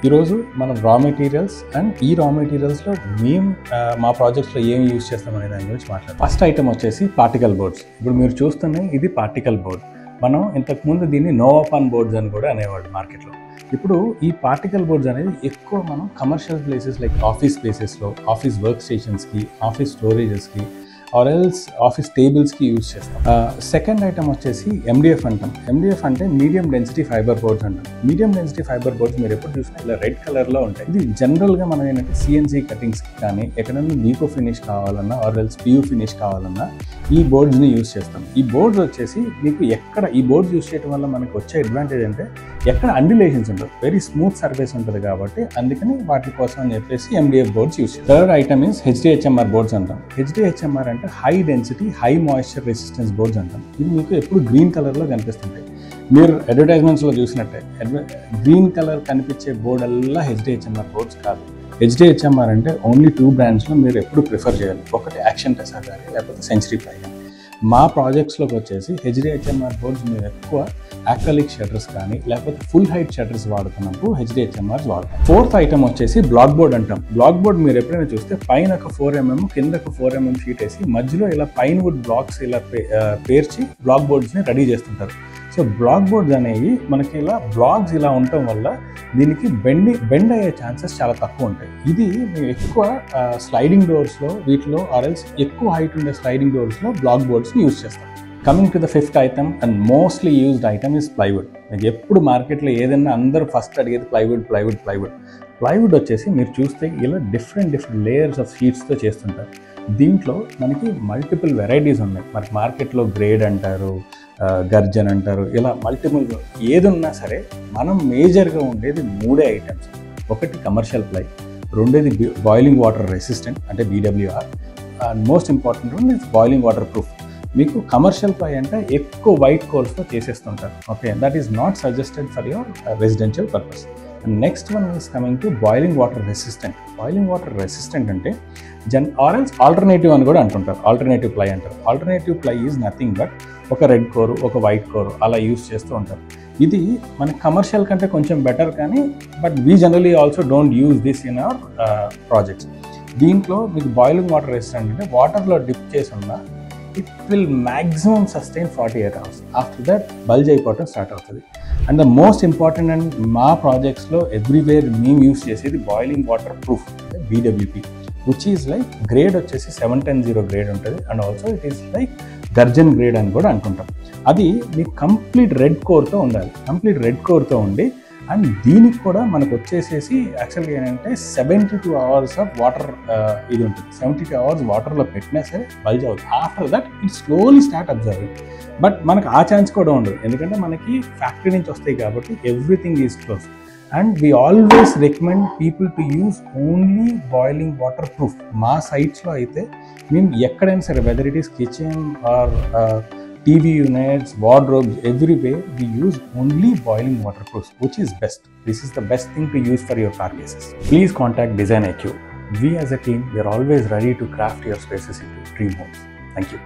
ఈరోజు మనం రా మెటీరియల్స్ అండ్ ఈ రా మెటీరియల్స్లో మేము మా ప్రాజెక్ట్స్లో ఏమి యూజ్ చేస్తామనే దాని గురించి మాట్లాడతాం. ఫస్ట్ ఐటమ్ వచ్చేసి పార్టికల్ బోర్డ్స్. ఇప్పుడు మీరు చూస్తున్న ఇది పార్టికల్ బోర్డ్. మనం ఇంతకుముందు దీన్ని నోవాపాన్ బోర్డ్స్ అని కూడా అనేవాడు మార్కెట్లో. ఇప్పుడు ఈ పార్టికల్ బోర్డ్స్ అనేది ఎక్కువ మనం కమర్షియల్ ప్లేసెస్ లైక్ ఆఫీస్ స్పేసెస్లో, ఆఫీస్ వర్క్ స్టేషన్స్కి, ఆఫీస్ స్టోరేజెస్కి ఆర్ ఎల్స్ ఆఫీస్ టేబుల్స్కి యూజ్ చేస్తాం. సెకండ్ ఐటమ్ వచ్చేసి ఎండిఎఫ్ అంటాం. ఎండిఎఫ్ అంటే మీడియం డెన్సిటీ ఫైబర్ బోర్డ్స్ అంటాం. మీడియం డెన్సిటీ ఫైబర్ బోర్డ్స్ మీరు ఎప్పుడు చూసినా ఇలా రెడ్ కలర్లో ఉంటాయి. ఇది జనరల్గా మనం ఏంటంటే సిఎన్సీ కటింగ్స్కి కానీ ఎక్కడైనా లీకో ఫినిష్ కావాలన్నా ఆర్ ఎల్స్ పియూ ఫినిష్ కావాలన్నా ఈ బోర్డ్స్ని యూజ్ చేస్తాం. ఈ బోర్డ్స్ వచ్చేసి మీకు ఎక్కడ ఈ బోర్డ్స్ యూజ్ చేయడం వల్ల మనకు వచ్చే అడ్వాంటేజ్ అంటే ఎక్కడ అండ్యులేషన్స్ ఉంటుంది, వెరీ స్మూత్ సర్ఫేస్ ఉంటుంది కాబట్టి అందుకని వాటి కోసం అని చెప్పేసి ఎండిఎఫ్ బోర్డ్స్ యూజ్ చేస్తాం. Third item is HDHMR boards అంటాం. హెచ్డిహెచ్ఎంఆర్ అంటే high density high moisture resistance boards అంటాం. ఇది మీకు ఎప్పుడు గ్రీన్ కలర్లో కనిపిస్తుంటాయి. మీరు అడ్వర్టైజ్మెంట్స్లో చూసినట్టే గ్రీన్ కలర్ కనిపించే బోర్డ్ అల్లా హెచ్డిహెచ్ఎంఆర్ బోర్డ్స్ కాదు. హెచ్డిహెచ్ఎంఆర్ అంటే ఓన్లీ 2 బ్రాండ్స్లో మీరు ఎప్పుడు ప్రిఫర్ చేయాలి. ఒకటి యాక్షన్ టెసా కానీ లేకపోతే సెంచరీ ప్లై కానీ. మా ప్రాజెక్ట్స్లోకి వచ్చేసి హెచ్డిహెచ్ఎంఆర్ బోర్డ్స్ మేము ఎక్కువ యాక్రిలిక్ షట్టర్స్ కానీ లేకపోతే ఫుల్ హైట్ షట్టర్స్ వాడుతున్నప్పుడు హెచ్డిహెచ్ఎంఆర్స్ వాడతాం. ఫోర్త్ ఐటమ్ వచ్చేసి బ్లాక్ బోర్డ్ అంటాం. బ్లాక్ బోర్డ్ మీరు ఎప్పుడైనా చూస్తే పైన ఒక 4mm కింద ఒక 4mm షీట్ వేసి మధ్యలో ఇలా పైన్ వుడ్ బ్లాక్స్ ఇలా పేర్చి బ్లాక్ బోర్డ్స్ని రెడీ చేస్తుంటారు. సో బ్లాక్ బోర్డ్స్ అనేవి మనకి ఇలా బ్లాక్స్ ఇలా ఉండటం వల్ల దీనికి బెండ్ అయ్యే ఛాన్సెస్ చాలా తక్కువ ఉంటాయి. ఇది మేము ఎక్కువ స్లైడింగ్ డోర్స్లో వీటిలో ఆర్ఎల్స్ ఎక్కువ హైట్ ఉండే స్లైడింగ్ డోర్స్లో బ్లాక్ బోర్డ్స్ని యూజ్ చేస్తాం. Coming to the fifth item and mostly used item is plywood. మీకు ఎప్పుడు మార్కెట్లో ఏదైనా అందరూ ఫస్ట్ అడిగేది ప్లైవుడ్ వచ్చేసి మీరు చూస్తే ఇలా డిఫరెంట్ లేయర్స్ ఆఫ్ షీట్స్తో చేస్తుంటారు. దీంట్లో మనకి మల్టిపుల్ వెరైటీస్ ఉన్నాయి. మనకి మార్కెట్లో గ్రేడ్ అంటారు, గర్జన్ అంటారు, ఇలా మల్టిపుల్ ఏది ఉన్నా సరే మనం మేజర్గా ఉండేది 3 ఐటమ్స్. ఒకటి కమర్షియల్ ప్లై, రెండోది బాయిలింగ్ వాటర్ రెసిస్టెంట్ అంటే BWR, and most important one is boiling water proof. మీకు కమర్షియల్ ప్లై అంటే ఎక్కువ వైట్ కోల్స్తో చేసేస్తుంటారు. Okay, that is not suggested for your residential purpose. And next one is coming to boiling water resistant. Boiling water resistant అంటే ఆరెల్స్ alternative అని కూడా అంటుంటారు. ఆల్టర్నేటివ్ ప్లై అంటారు. Alternative ply is nothing but ఒక రెడ్ కోరు, ఒక white కోరు అలా యూజ్ చేస్తూ ఉంటారు. ఇది మన కమర్షియల్ కంటే కొంచెం బెటర్ కానీ but we generally also don't use this in our projects. దీంట్లో మీకు బాయిలింగ్ వాటర్ రెసిస్టెంట్ అంటే వాటర్లో డిప్ చేసి ఉన్న it will maximum sustain 48 hours. After that bulge అయిపోవటం స్టార్ట్ అవుతుంది. And the most important and మా ప్రాజెక్ట్స్లో ఎవ్రీవేర్ మేము యూస్ చేసేది బాయిలింగ్ వాటర్ ప్రూఫ్ అంటే BWP, which is like grade వచ్చేసి 710 గ్రేడ్ ఉంటుంది. And also it is like Curzon grade అని కూడా అనుకుంటాం. అది మీకు కంప్లీట్ రెడ్ కోర్తో ఉండి అండ్ దీనికి కూడా మనకు వచ్చేసేసి యాక్చువల్గా ఏంటంటే 72 hours ఆఫ్ వాటర్ ఇది ఉంటుంది. 72 hours వాటర్లో పెట్టినా సరే బల్జ్ అవుతుంది. After that it slowly start observing. But మనకు ఆ ఛాన్స్ కూడా ఉండదు, ఎందుకంటే మనకి ఫ్యాక్టరీ నుంచి వస్తాయి కాబట్టి everything is close. And we always recommend people to use only boiling water proof. మా సైట్స్లో అయితే మేము ఎక్కడైనా సరే weather it is kitchen or TV units, wardrobes, everywhere we use only boiling waterproofs, which is best. This is the best thing to use for your car cases. Please contact Design IQ. We as a team, we are always ready to craft your spaces into dream homes. Thank you.